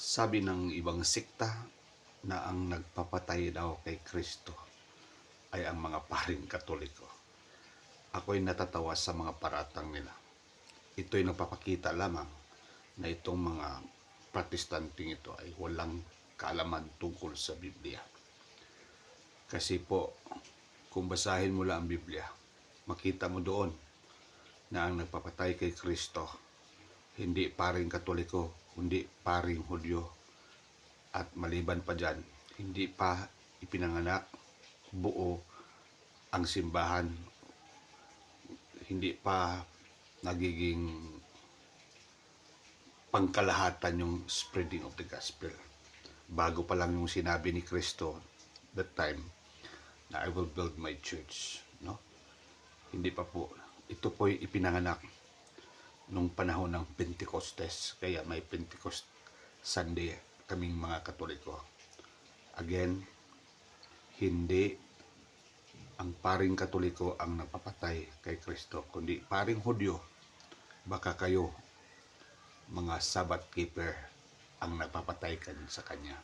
Sabi ng ibang sekta na ang nagpapatay daw kay Kristo ay ang mga paring Katoliko. Ako'y natatawa sa mga paratang nila. Ito'y nagpapakita lamang na itong mga protestanting ito ay walang kaalaman tungkol sa Biblia. Kasi po, kung basahin mo lang ang Biblia, makita mo doon na ang nagpapatay kay Kristo, hindi paring Katoliko, hindi paring Hudyo, at maliban pa dyan, hindi pa ipinanganak buo ang simbahan, hindi pa nagiging pangkalahatan yung spreading of the gospel. Bago pa lang yung sinabi ni Kristo that time na I will build my church, no? Hindi pa po. Ito po'y ipinanganak nung panahon ng Pentecostes, kaya may Pentecost Sunday kaming mga Katoliko. Again, hindi ang paring Katoliko ang napapatay kay Kristo, kundi paring Hudyo. Baka kayo, mga Sabbath keeper, ang napapatay sa Kanya.